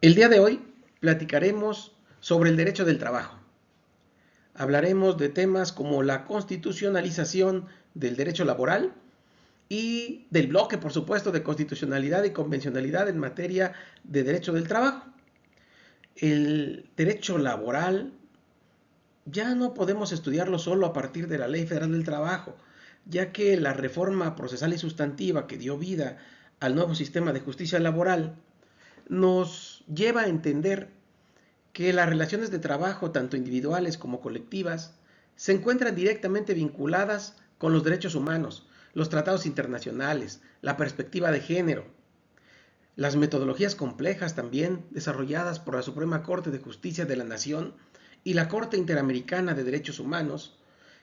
El día de hoy platicaremos sobre el derecho del trabajo. Hablaremos de temas como la constitucionalización del derecho laboral y del bloque, por supuesto, de constitucionalidad y convencionalidad en materia de derecho del trabajo. El derecho laboral ya no podemos estudiarlo solo a partir de la Ley Federal del Trabajo, ya que la reforma procesal y sustantiva que dio vida al nuevo sistema de justicia laboral nos lleva a entender que las relaciones de trabajo, tanto individuales como colectivas, se encuentran directamente vinculadas con los derechos humanos, los tratados internacionales, la perspectiva de género, las metodologías complejas también desarrolladas por la Suprema Corte de Justicia de la Nación y la Corte Interamericana de Derechos Humanos,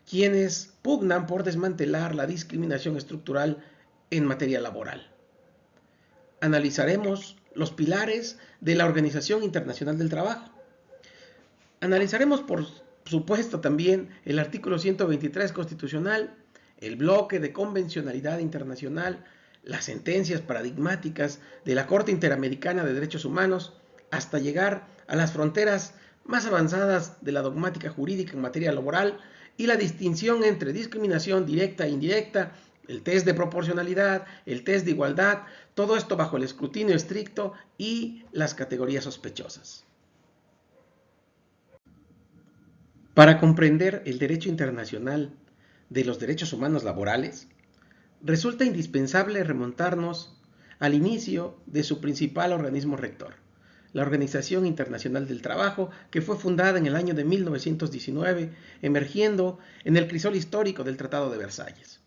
quienes pugnan por desmantelar la discriminación estructural en materia laboral. Analizaremos los pilares de la Organización Internacional del Trabajo. Analizaremos, por supuesto, también el artículo 123 constitucional, el bloque de convencionalidad internacional, las sentencias paradigmáticas de la Corte Interamericana de Derechos Humanos, hasta llegar a las fronteras más avanzadas de la dogmática jurídica en materia laboral y la distinción entre discriminación directa e indirecta, el test de proporcionalidad, el test de igualdad, todo esto bajo el escrutinio estricto y las categorías sospechosas. Para comprender el derecho internacional de los derechos humanos laborales, resulta indispensable remontarnos al inicio de su principal organismo rector, la Organización Internacional del Trabajo, que fue fundada en el año de 1919, emergiendo en el crisol histórico del Tratado de Versalles.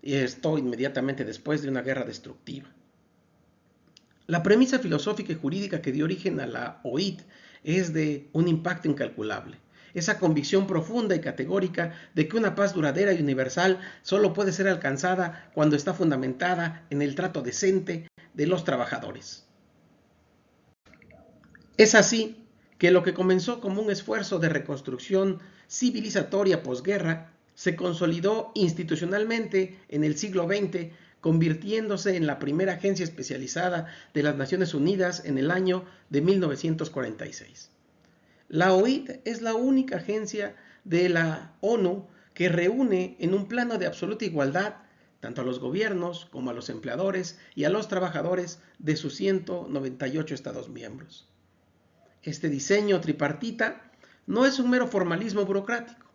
Y esto inmediatamente después de una guerra destructiva. La premisa filosófica y jurídica que dio origen a la OIT es de un impacto incalculable. Esa convicción profunda y categórica de que una paz duradera y universal solo puede ser alcanzada cuando está fundamentada en el trato decente de los trabajadores. Es así que lo que comenzó como un esfuerzo de reconstrucción civilizatoria posguerra se consolidó institucionalmente en el siglo XX, convirtiéndose en la primera agencia especializada de las Naciones Unidas en el año de 1946. La OIT es la única agencia de la ONU que reúne en un plano de absoluta igualdad tanto a los gobiernos como a los empleadores y a los trabajadores de sus 198 Estados miembros. Este diseño tripartita no es un mero formalismo burocrático,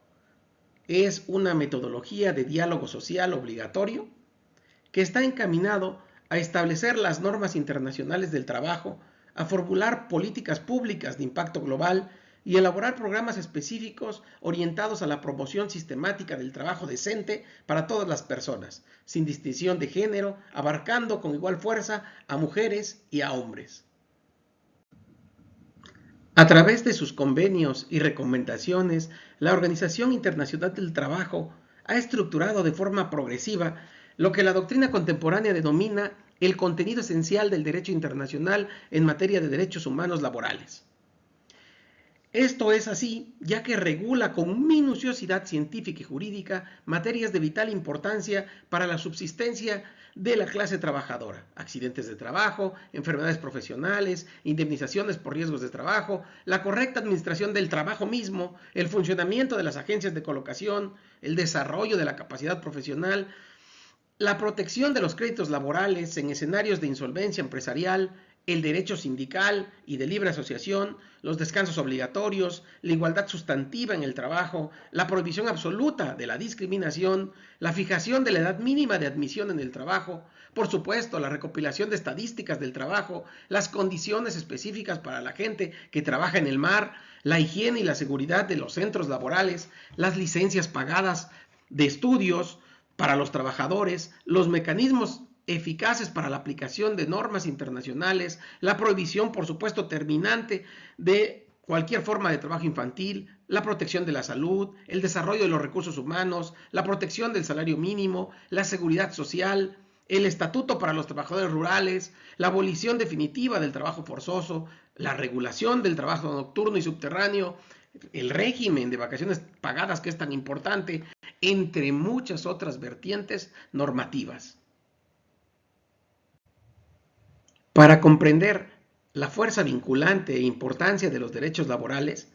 es una metodología de diálogo social obligatorio que está encaminado a establecer las normas internacionales del trabajo, a formular políticas públicas de impacto global y elaborar programas específicos orientados a la promoción sistemática del trabajo decente para todas las personas, sin distinción de género, abarcando con igual fuerza a mujeres y a hombres. A través de sus convenios y recomendaciones, la Organización Internacional del Trabajo ha estructurado de forma progresiva lo que la doctrina contemporánea denomina el contenido esencial del derecho internacional en materia de derechos humanos laborales. Esto es así, ya que regula con minuciosidad científica y jurídica materias de vital importancia para la subsistencia de la clase trabajadora: accidentes de trabajo, enfermedades profesionales, indemnizaciones por riesgos de trabajo, la correcta administración del trabajo mismo, el funcionamiento de las agencias de colocación, el desarrollo de la capacidad profesional, la protección de los créditos laborales en escenarios de insolvencia empresarial, el derecho sindical y de libre asociación, los descansos obligatorios, la igualdad sustantiva en el trabajo, la prohibición absoluta de la discriminación, la fijación de la edad mínima de admisión en el trabajo, por supuesto, la recopilación de estadísticas del trabajo, las condiciones específicas para la gente que trabaja en el mar, la higiene y la seguridad de los centros laborales, las licencias pagadas de estudios para los trabajadores, los mecanismos eficaces para la aplicación de normas internacionales, la prohibición, por supuesto, terminante de cualquier forma de trabajo infantil, la protección de la salud, el desarrollo de los recursos humanos, la protección del salario mínimo, la seguridad social, el estatuto para los trabajadores rurales, la abolición definitiva del trabajo forzoso, la regulación del trabajo nocturno y subterráneo, el régimen de vacaciones pagadas, que es tan importante, entre muchas otras vertientes normativas. Para comprender la fuerza vinculante e importancia de los derechos laborales,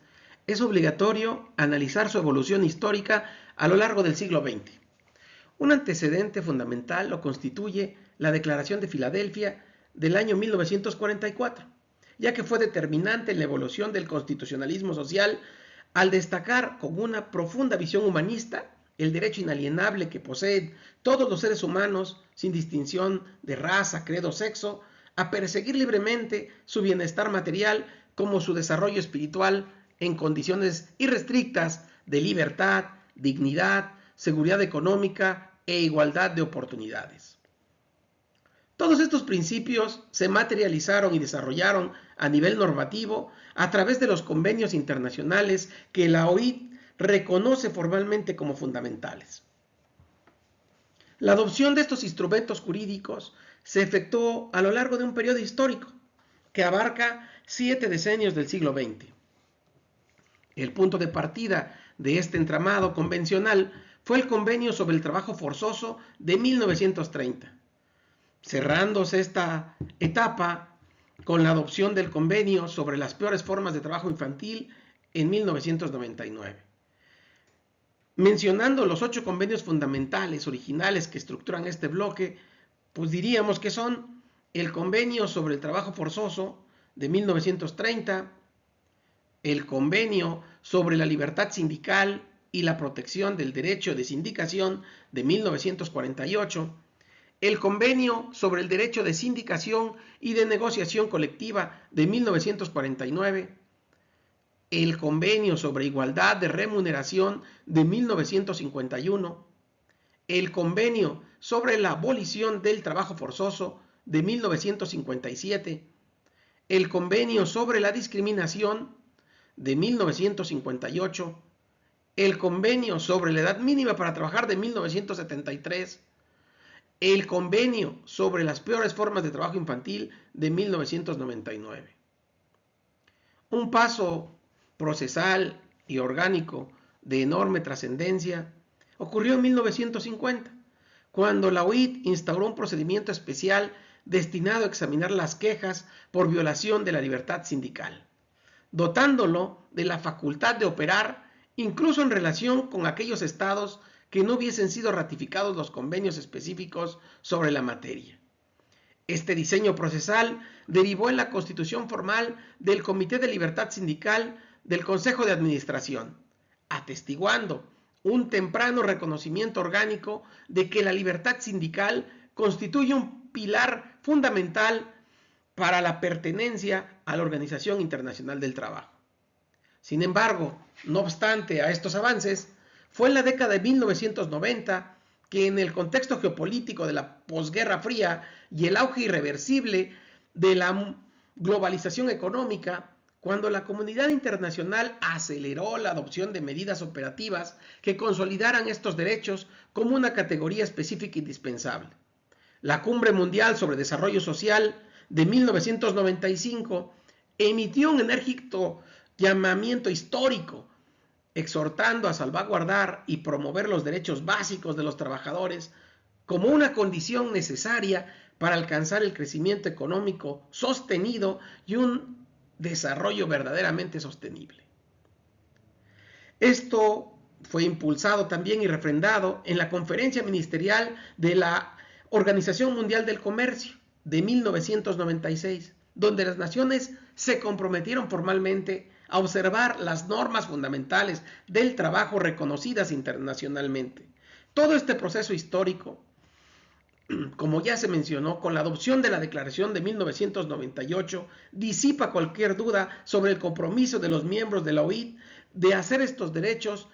es obligatorio analizar su evolución histórica a lo largo del siglo XX. Un antecedente fundamental lo constituye la Declaración de Filadelfia del año 1944, ya que fue determinante en la evolución del constitucionalismo social al destacar con una profunda visión humanista el derecho inalienable que poseen todos los seres humanos, sin distinción de raza, credo, sexo, a perseguir libremente su bienestar material como su desarrollo espiritual en condiciones irrestrictas de libertad, dignidad, seguridad económica e igualdad de oportunidades. Todos estos principios se materializaron y desarrollaron a nivel normativo a través de los convenios internacionales que la OIT reconoce formalmente como fundamentales. La adopción de estos instrumentos jurídicos se efectuó a lo largo de un periodo histórico que abarca 7 decenios del siglo XX. El punto de partida de este entramado convencional fue el Convenio sobre el Trabajo Forzoso de 1930, cerrándose esta etapa con la adopción del Convenio sobre las peores formas de trabajo infantil en 1999. Mencionando los 8 convenios fundamentales originales que estructuran este bloque, pues diríamos que son el Convenio sobre el Trabajo Forzoso de 1930, el Convenio sobre la Libertad Sindical y la Protección del Derecho de Sindicación de 1948, el Convenio sobre el Derecho de Sindicación y de Negociación Colectiva de 1949, el Convenio sobre Igualdad de Remuneración de 1951, el Convenio sobre la Abolición del Trabajo Forzoso de 1957, el Convenio sobre la Discriminación de 1958, el Convenio sobre la Edad Mínima para Trabajar de 1973, el Convenio sobre las peores formas de trabajo infantil de 1999. Un paso procesal y orgánico de enorme trascendencia ocurrió en 1950, cuando la OIT instauró un procedimiento especial destinado a examinar las quejas por violación de la libertad sindical, dotándolo de la facultad de operar incluso en relación con aquellos estados que no hubiesen sido ratificados los convenios específicos sobre la materia. Este diseño procesal derivó en la constitución formal del Comité de Libertad Sindical del Consejo de Administración, atestiguando un temprano reconocimiento orgánico de que la libertad sindical constituye un pilar fundamental para la pertenencia a la Organización Internacional del Trabajo. Sin embargo, no obstante a estos avances, fue en la década de 1990 que, en el contexto geopolítico de la posguerra fría y el auge irreversible de la globalización económica, cuando la comunidad internacional aceleró la adopción de medidas operativas que consolidaran estos derechos como una categoría específica e indispensable. La Cumbre Mundial sobre Desarrollo Social de 1995 emitió un enérgico llamamiento histórico, exhortando a salvaguardar y promover los derechos básicos de los trabajadores como una condición necesaria para alcanzar el crecimiento económico sostenido y un desarrollo verdaderamente sostenible. Esto fue impulsado también y refrendado en la Conferencia Ministerial de la Organización Mundial del Comercio de 1996, donde las naciones se comprometieron formalmente a observar las normas fundamentales del trabajo reconocidas internacionalmente. Todo este proceso histórico, como ya se mencionó, con la adopción de la Declaración de 1998, disipa cualquier duda sobre el compromiso de los miembros de la OIT de hacer estos derechos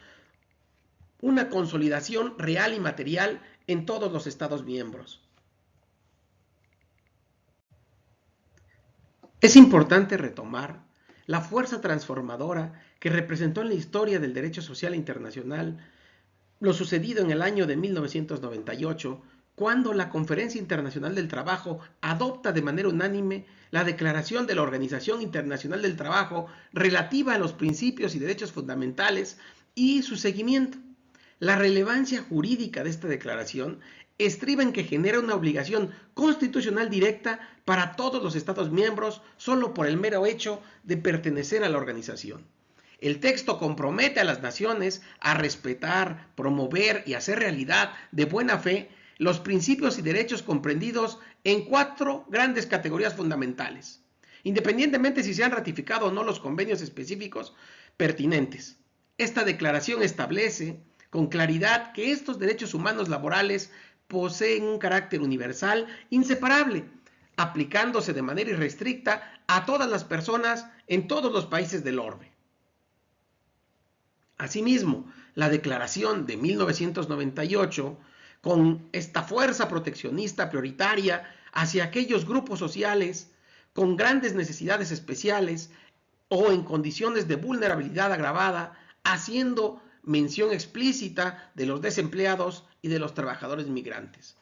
una consolidación real y material en todos los Estados miembros. Es importante retomar la fuerza transformadora que representó en la historia del derecho social internacional lo sucedido en el año de 1998, cuando la Conferencia Internacional del Trabajo adopta de manera unánime la Declaración de la Organización Internacional del Trabajo relativa a los principios y derechos fundamentales y su seguimiento. La relevancia jurídica de esta declaración estriba en que genera una obligación constitucional directa para todos los Estados miembros solo por el mero hecho de pertenecer a la organización. El texto compromete a las naciones a respetar, promover y hacer realidad de buena fe los principios y derechos comprendidos en 4 grandes categorías fundamentales, independientemente si se han ratificado o no los convenios específicos pertinentes. Esta declaración establece con claridad que estos derechos humanos laborales poseen un carácter universal inseparable, aplicándose de manera irrestricta a todas las personas en todos los países del orbe. Asimismo, la Declaración de 1998, con esta fuerza proteccionista prioritaria hacia aquellos grupos sociales con grandes necesidades especiales o en condiciones de vulnerabilidad agravada, haciendo mención explícita de los desempleados y de los trabajadores migrantes.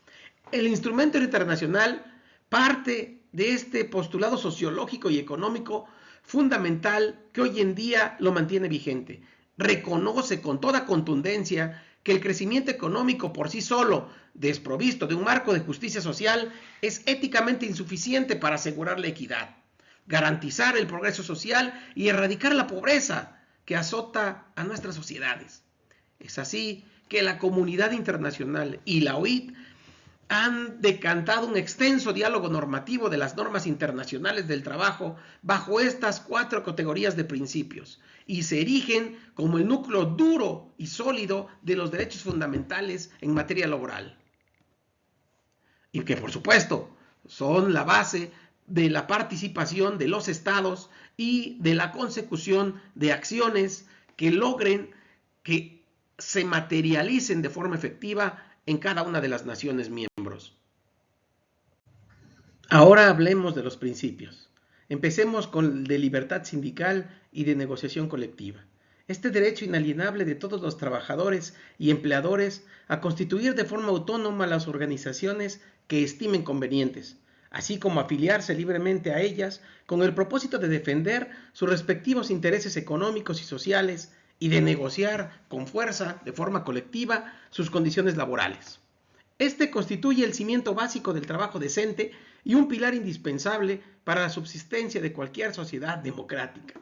El instrumento internacional parte de este postulado sociológico y económico fundamental que hoy en día lo mantiene vigente. Reconoce con toda contundencia que el crecimiento económico por sí solo, desprovisto de un marco de justicia social, es éticamente insuficiente para asegurar la equidad, garantizar el progreso social y erradicar la pobreza que azota a nuestras sociedades. Es así que la comunidad internacional y la OIT han decantado un extenso diálogo normativo de las normas internacionales del trabajo bajo estas 4 categorías de principios y se erigen como el núcleo duro y sólido de los derechos fundamentales en materia laboral. Y que, por supuesto, son la base de la participación de los estados y de la consecución de acciones que logren que se materialicen de forma efectiva en cada una de las naciones miembros. Ahora hablemos de los principios. Empecemos con el de libertad sindical y de negociación colectiva. Este derecho inalienable de todos los trabajadores y empleadores a constituir de forma autónoma las organizaciones que estimen convenientes, así como afiliarse libremente a ellas con el propósito de defender sus respectivos intereses económicos y sociales y de negociar con fuerza, de forma colectiva, sus condiciones laborales. Este constituye el cimiento básico del trabajo decente y un pilar indispensable para la subsistencia de cualquier sociedad democrática.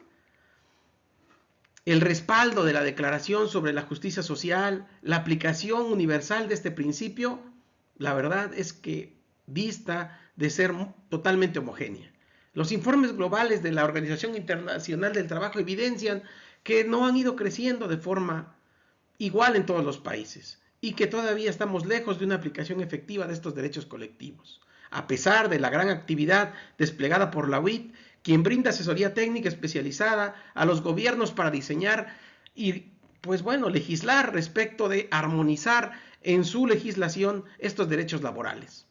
El respaldo de la Declaración sobre la Justicia Social, la aplicación universal de este principio, la verdad es que dista de ser totalmente homogénea. Los informes globales de la Organización Internacional del Trabajo evidencian que no han ido creciendo de forma igual en todos los países y que todavía estamos lejos de una aplicación efectiva de estos derechos colectivos. A pesar de la gran actividad desplegada por la OIT, quien brinda asesoría técnica especializada a los gobiernos para diseñar y, legislar respecto de armonizar en su legislación estos derechos laborales.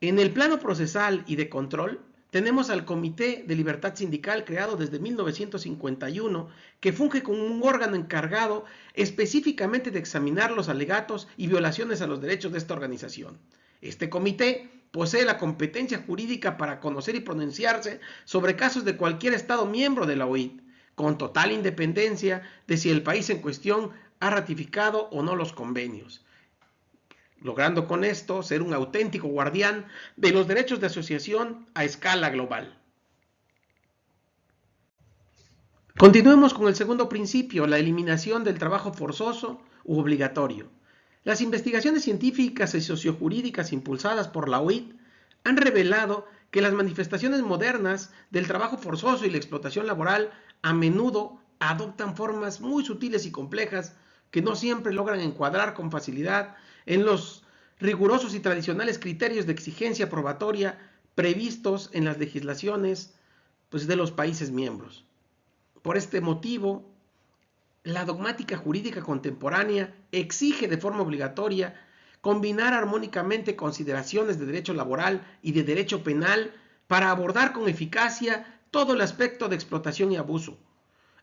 En el plano procesal y de control, tenemos al Comité de Libertad Sindical creado desde 1951, que funge como un órgano encargado específicamente de examinar los alegatos y violaciones a los derechos de esta organización. Este comité posee la competencia jurídica para conocer y pronunciarse sobre casos de cualquier Estado miembro de la OIT, con total independencia de si el país en cuestión ha ratificado o no los convenios, logrando con esto ser un auténtico guardián de los derechos de asociación a escala global. Continuemos con el segundo principio, la eliminación del trabajo forzoso u obligatorio. Las investigaciones científicas y sociojurídicas impulsadas por la OIT han revelado que las manifestaciones modernas del trabajo forzoso y la explotación laboral a menudo adoptan formas muy sutiles y complejas que no siempre logran encuadrar con facilidad en los rigurosos y tradicionales criterios de exigencia probatoria previstos en las legislaciones de los países miembros. Por este motivo, la dogmática jurídica contemporánea exige de forma obligatoria combinar armónicamente consideraciones de derecho laboral y de derecho penal para abordar con eficacia todo el aspecto de explotación y abuso,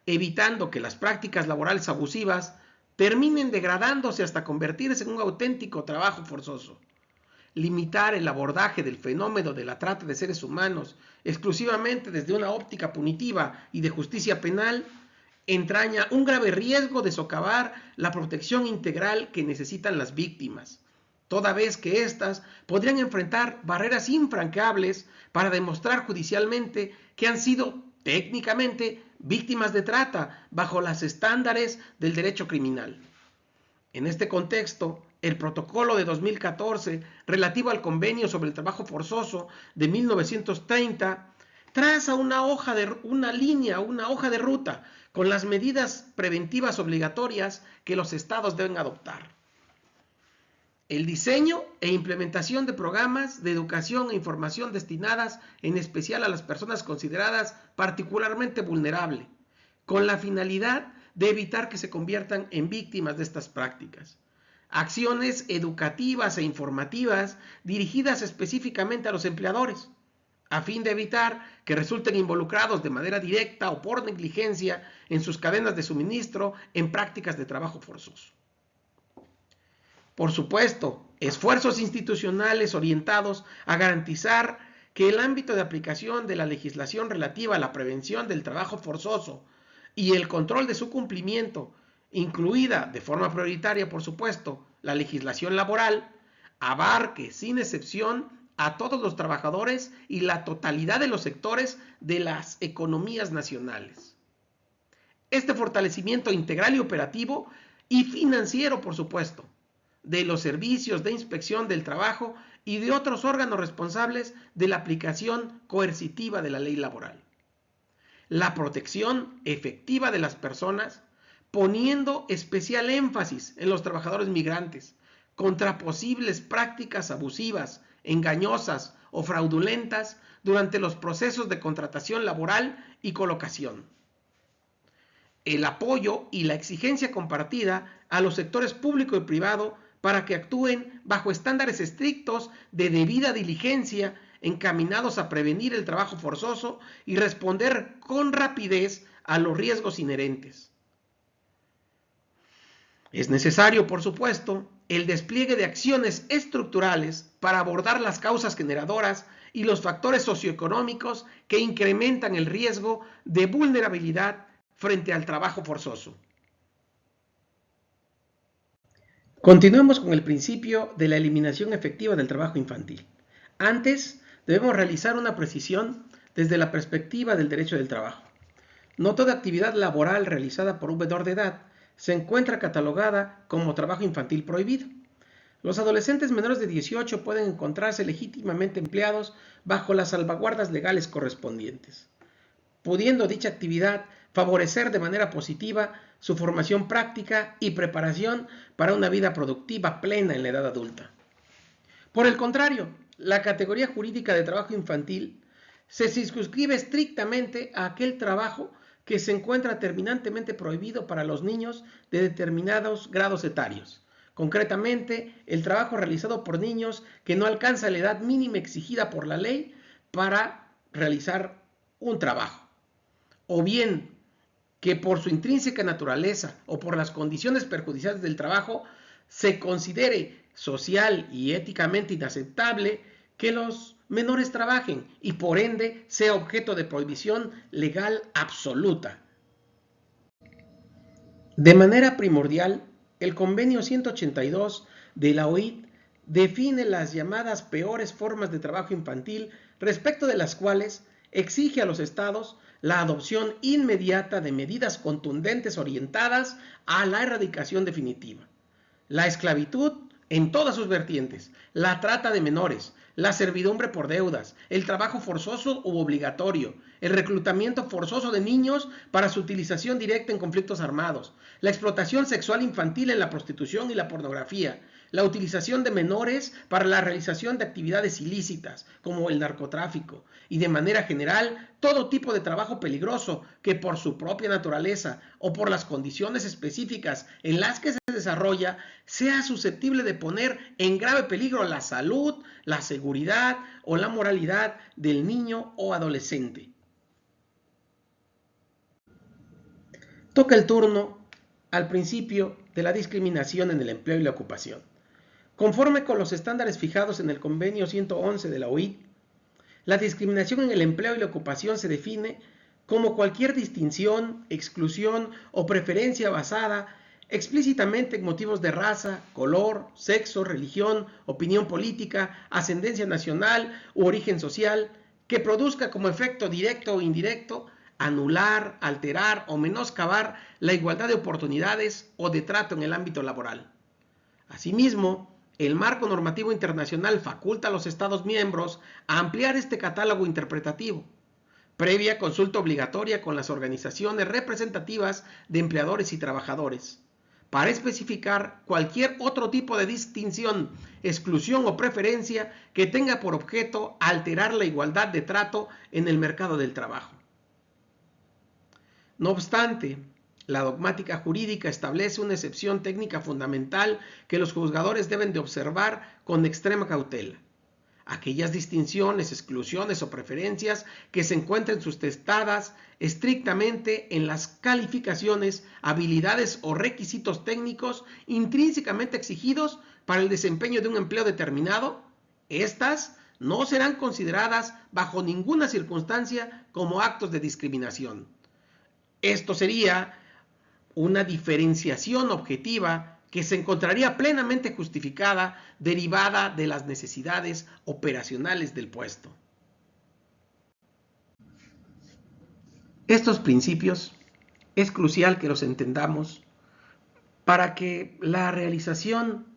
evitando que las prácticas laborales abusivas terminen degradándose hasta convertirse en un auténtico trabajo forzoso. Limitar el abordaje del fenómeno de la trata de seres humanos exclusivamente desde una óptica punitiva y de justicia penal entraña un grave riesgo de socavar la protección integral que necesitan las víctimas, toda vez que éstas podrían enfrentar barreras infranqueables para demostrar judicialmente que han sido técnicamente víctimas de trata bajo los estándares del derecho criminal. En este contexto, el protocolo de 2014 relativo al convenio sobre el trabajo forzoso de 1930 traza una hoja de ruta con las medidas preventivas obligatorias que los estados deben adoptar. El diseño e implementación de programas de educación e información destinadas en especial a las personas consideradas particularmente vulnerables, con la finalidad de evitar que se conviertan en víctimas de estas prácticas. Acciones educativas e informativas dirigidas específicamente a los empleadores, a fin de evitar que resulten involucrados de manera directa o por negligencia en sus cadenas de suministro en prácticas de trabajo forzoso. Por supuesto, esfuerzos institucionales orientados a garantizar que el ámbito de aplicación de la legislación relativa a la prevención del trabajo forzoso y el control de su cumplimiento, incluida de forma prioritaria, por supuesto, la legislación laboral, abarque sin excepción a todos los trabajadores y la totalidad de los sectores de las economías nacionales. Este fortalecimiento integral y operativo y financiero, por supuesto, de los servicios de inspección del trabajo y de otros órganos responsables de la aplicación coercitiva de la ley laboral. La protección efectiva de las personas, poniendo especial énfasis en los trabajadores migrantes contra posibles prácticas abusivas, engañosas o fraudulentas durante los procesos de contratación laboral y colocación. El apoyo y la exigencia compartida a los sectores público y privado para que actúen bajo estándares estrictos de debida diligencia encaminados a prevenir el trabajo forzoso y responder con rapidez a los riesgos inherentes. Es necesario, por supuesto, el despliegue de acciones estructurales para abordar las causas generadoras y los factores socioeconómicos que incrementan el riesgo de vulnerabilidad frente al trabajo forzoso. Continuemos con el principio de la eliminación efectiva del trabajo infantil. Antes, debemos realizar una precisión desde la perspectiva del derecho del trabajo. No toda actividad laboral realizada por un menor de edad se encuentra catalogada como trabajo infantil prohibido. Los adolescentes menores de 18 pueden encontrarse legítimamente empleados bajo las salvaguardas legales correspondientes, pudiendo dicha actividad favorecer de manera positiva su formación práctica y preparación para una vida productiva plena en la edad adulta. Por el contrario, la categoría jurídica de trabajo infantil se circunscribe estrictamente a aquel trabajo que se encuentra terminantemente prohibido para los niños de determinados grados etarios. Concretamente, el trabajo realizado por niños que no alcanza la edad mínima exigida por la ley para realizar un trabajo, o bien que por su intrínseca naturaleza o por las condiciones perjudiciales del trabajo se considere social y éticamente inaceptable que los menores trabajen y por ende sea objeto de prohibición legal absoluta. De manera primordial, el convenio 182 de la OIT define las llamadas peores formas de trabajo infantil, respecto de las cuales exige a los estados la adopción inmediata de medidas contundentes orientadas a la erradicación definitiva. La esclavitud en todas sus vertientes, la trata de menores, la servidumbre por deudas, el trabajo forzoso u obligatorio, el reclutamiento forzoso de niños para su utilización directa en conflictos armados, la explotación sexual infantil en la prostitución y la pornografía, la utilización de menores para la realización de actividades ilícitas, como el narcotráfico, y de manera general, todo tipo de trabajo peligroso que por su propia naturaleza o por las condiciones específicas en las que se desarrolla, sea susceptible de poner en grave peligro la salud, la seguridad o la moralidad del niño o adolescente. Toca el turno al principio de la discriminación en el empleo y la ocupación. Conforme con los estándares fijados en el Convenio 111 de la OIT, la discriminación en el empleo y la ocupación se define como cualquier distinción, exclusión o preferencia basada explícitamente en motivos de raza, color, sexo, religión, opinión política, ascendencia nacional u origen social, que produzca como efecto directo o indirecto anular, alterar o menoscabar la igualdad de oportunidades o de trato en el ámbito laboral. Asimismo, el marco normativo internacional faculta a los Estados miembros a ampliar este catálogo interpretativo, previa consulta obligatoria con las organizaciones representativas de empleadores y trabajadores, para especificar cualquier otro tipo de distinción, exclusión o preferencia que tenga por objeto alterar la igualdad de trato en el mercado del trabajo. No obstante, la dogmática jurídica establece una excepción técnica fundamental que los juzgadores deben de observar con extrema cautela. Aquellas distinciones, exclusiones o preferencias que se encuentren sustentadas estrictamente en las calificaciones, habilidades o requisitos técnicos intrínsecamente exigidos para el desempeño de un empleo determinado, estas no serán consideradas bajo ninguna circunstancia como actos de discriminación. Esto sería una diferenciación objetiva que se encontraría plenamente justificada derivada de las necesidades operacionales del puesto. Estos principios es crucial que los entendamos para que la realización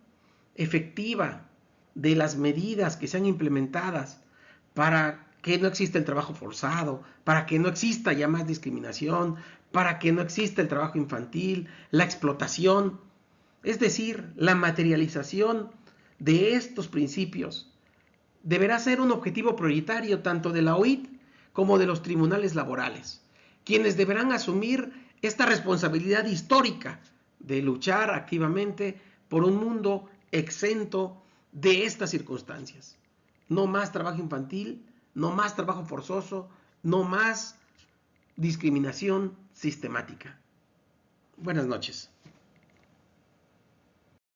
efectiva de las medidas que sean implementadas para que no exista el trabajo forzado, para que no exista ya más discriminación, para que no exista el trabajo infantil, la explotación, es decir, la materialización de estos principios, deberá ser un objetivo prioritario tanto de la OIT como de los tribunales laborales, quienes deberán asumir esta responsabilidad histórica de luchar activamente por un mundo exento de estas circunstancias. No más trabajo infantil, no más trabajo forzoso, no más discriminación sistemática. Buenas noches.